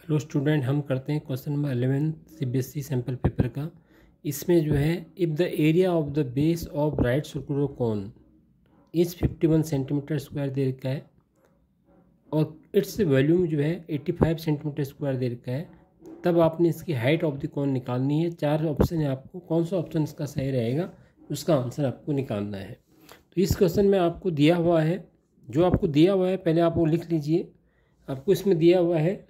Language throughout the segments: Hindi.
हेलो स्टूडेंट, हम करते हैं question number 11 CBSE sample paper का। इसमें जो है, if the area of the base of right circular cone is 51 centimetre square दे रखा है और इट्स वॉल्यूम जो है 85 सेंटीमीटर स्क्वायर दे रखा है, तब आपने इसकी हाइट ऑफ द कोन निकालनी है। 4 ऑप्शन है, आपको कौन सा ऑप्शन इसका सही रहेगा उसका आंसर आपको निकालना है। तो इस क्वेश्चन में आपको दिया हुआ है, जो आपको दिया हुआ है पहले आप वो लिख लीजिए। आपको इसमें दिया हुआ है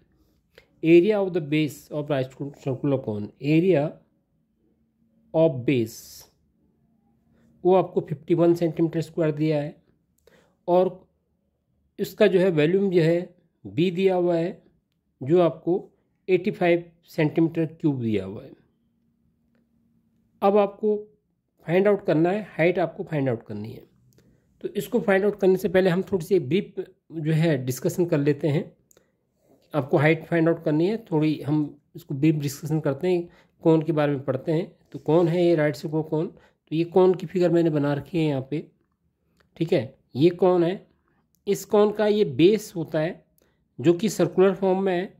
area of the base of right circular cone, area of base वो आपको 51 सेंटीमीटर स्क्वायर दिया है और इसका जो है वॉल्यूम जो है बी दिया हुआ है, जो आपको 85 सेंटीमीटर क्यूब दिया हुआ है। अब आपको फाइंड आउट करना है, हाइट आपको फाइंड आउट करनी है। तो इसको फाइंड आउट करने से पहले हम थोड़ी सी ब्रीफ जो है डिस्कशन कर लेते हैं। आपको हाइट फाइंड आउट करनी है, थोड़ी हम इसको ब्रीफ डिस्कशन करते हैं, कौन के बारे में पढ़ते हैं। तो कौन है ये राइट सर्कुलर कोन, तो ये कौन की फिगर मैंने बना रखी है यहाँ पे, ठीक है। ये कौन है, इस कौन का ये बेस होता है जो कि सर्कुलर फॉर्म में है,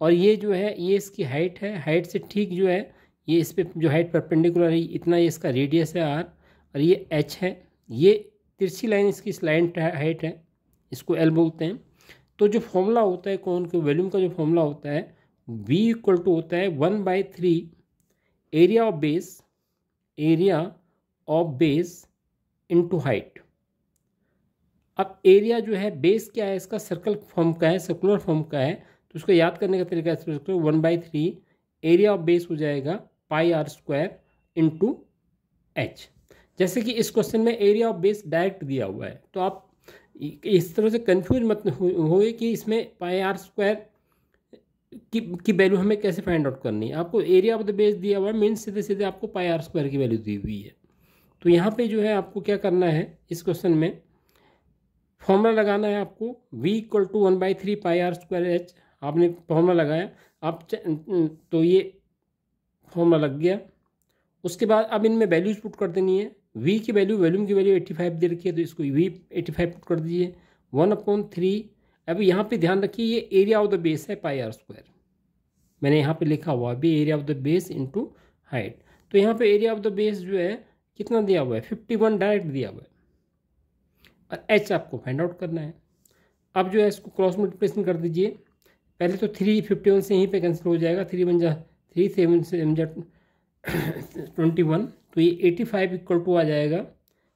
और ये जो है ये इसकी हाइट है। हाइट से ठीक जो है ये इस पर जो हाइट परपेंडिकुलर है इतना, ये इसका रेडियस है आर, और ये एच है। ये तिरछी लाइन इसकी स्लाइंट हाइट है, इसको एल बोलते हैं। तो जो फॉर्मूला होता है कौन के वॉल्यूम का, जो फॉर्मूला होता है V इक्वल टू होता है 1/3 area of base into height. अब एरिया जो है बेस क्या है इसका, सर्कल फॉर्म का है, सर्कुलर फॉर्म का है, तो उसको याद करने का तरीका है 1/3 एरिया ऑफ बेस हो जाएगा πr² इंटू एच। जैसे कि इस क्वेश्चन में एरिया ऑफ बेस डायरेक्ट दिया हुआ है, तो आप इस तरह से कंफ्यूज मत होए कि इसमें πr² की वैल्यू हमें कैसे फाइंड आउट करनी है। आपको एरिया ऑफ द बेस दिया हुआ है, मीन्स सीधे सीधे आपको πr² की वैल्यू दी हुई है। तो यहाँ पे जो है आपको क्या करना है, इस क्वेश्चन में फॉर्मूला लगाना है आपको V equal to 1/3 πr² h। आपने फॉर्मूला लगाया, आप तो ये फॉर्मूला लग गया। उसके बाद अब इनमें वैल्यूज पुट कर देनी है। V की वैल्यू, वॉल्यूम की वैल्यू 85 दे रखी है, तो इसको V 85 पुट कर दीजिए 1/3। अब यहाँ पे ध्यान रखिए ये एरिया ऑफ द बेस है πr², मैंने यहाँ पे लिखा हुआ भी area of the base into height. तो यहाँ पे एरिया ऑफ द बेस जो है कितना दिया हुआ है, 51 डायरेक्ट दिया हुआ है, और h आपको फाइंड आउट करना है। अब जो है इसको क्रॉस मल्टीप्लिकेशन कर दीजिए। पहले तो 3 51 से यहीं पे कैंसिल हो जाएगा, 3 बन जा 3 7 से 21, तो ये 85 इक्वल टू आ जाएगा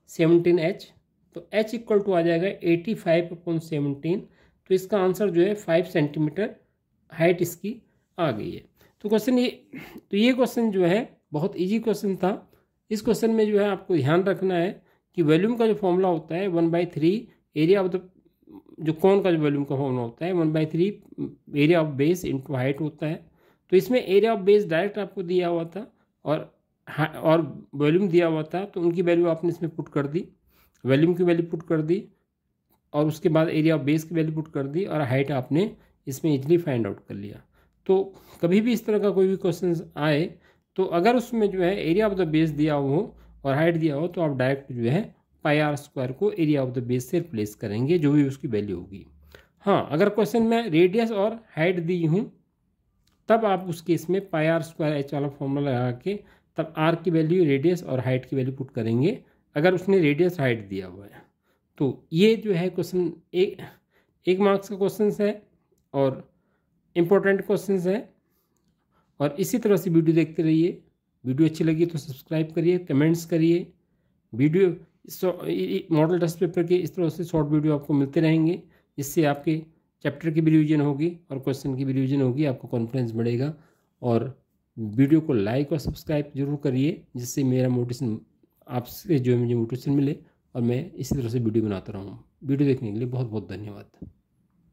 17h। तो h इक्वल टू आ जाएगा 85/17। तो इसका आंसर जो है 5 सेंटीमीटर हाइट इसकी आ गई है। तो ये क्वेश्चन जो है बहुत इजी क्वेश्चन था। इस क्वेश्चन में जो है आपको ध्यान रखना है कि वॉल्यूम का जो फॉर्मूला होता है 1/3 एरिया ऑफ द, जो कौन का जो वॉल्यूम का फॉर्मूला होता है 1/3 area of base into height होता है। तो इसमें एरिया ऑफ बेस डायरेक्ट आपको दिया हुआ था और वॉल्यूम दिया हुआ था, तो उनकी वैल्यू आपने इसमें पुट कर दी, वॉल्यूम की वैल्यू पुट कर दी, और उसके बाद एरिया ऑफ बेस की वैल्यू पुट कर दी, और हाइट आपने इसमें इजीली फाइंड आउट कर लिया। तो कभी भी इस तरह का कोई भी क्वेश्चन आए, तो अगर उसमें जो है एरिया ऑफ द बेस दिया हो और हाइट दिया हो, तो आप डायरेक्ट जो है πr² को एरिया ऑफ द बेस से रिप्लेस करेंगे, जो भी उसकी वैल्यू होगी। हाँ, अगर क्वेश्चन में रेडियस और हाइट दी हूँ, तब आप उस केस में πr² h वाला फॉर्मूला लगा के तब r की वैल्यू, रेडियस और हाइट की वैल्यू पुट करेंगे, अगर उसने रेडियस हाइट दिया हुआ है। तो ये जो है क्वेश्चन एक मार्क्स का क्वेश्चन है और इम्पोर्टेंट क्वेश्चन है। और इसी तरह से वीडियो देखते रहिए। वीडियो अच्छी लगी तो सब्सक्राइब करिए, कमेंट्स करिए। वीडियो मॉडल टेस्ट पेपर के इस तरह से शॉर्ट वीडियो आपको मिलते रहेंगे, जिससे आपके चैप्टर की भी रिवीजन होगी और क्वेश्चन की भी रिवीजन होगी, आपको कॉन्फिडेंस बढ़ेगा। और वीडियो को लाइक और सब्सक्राइब जरूर करिए, जिससे मेरा मोटिवेशन, आपसे जो मुझे मोटिवेशन मिले और मैं इसी तरह से वीडियो बनाता रहूँ। वीडियो देखने के लिए बहुत बहुत धन्यवाद।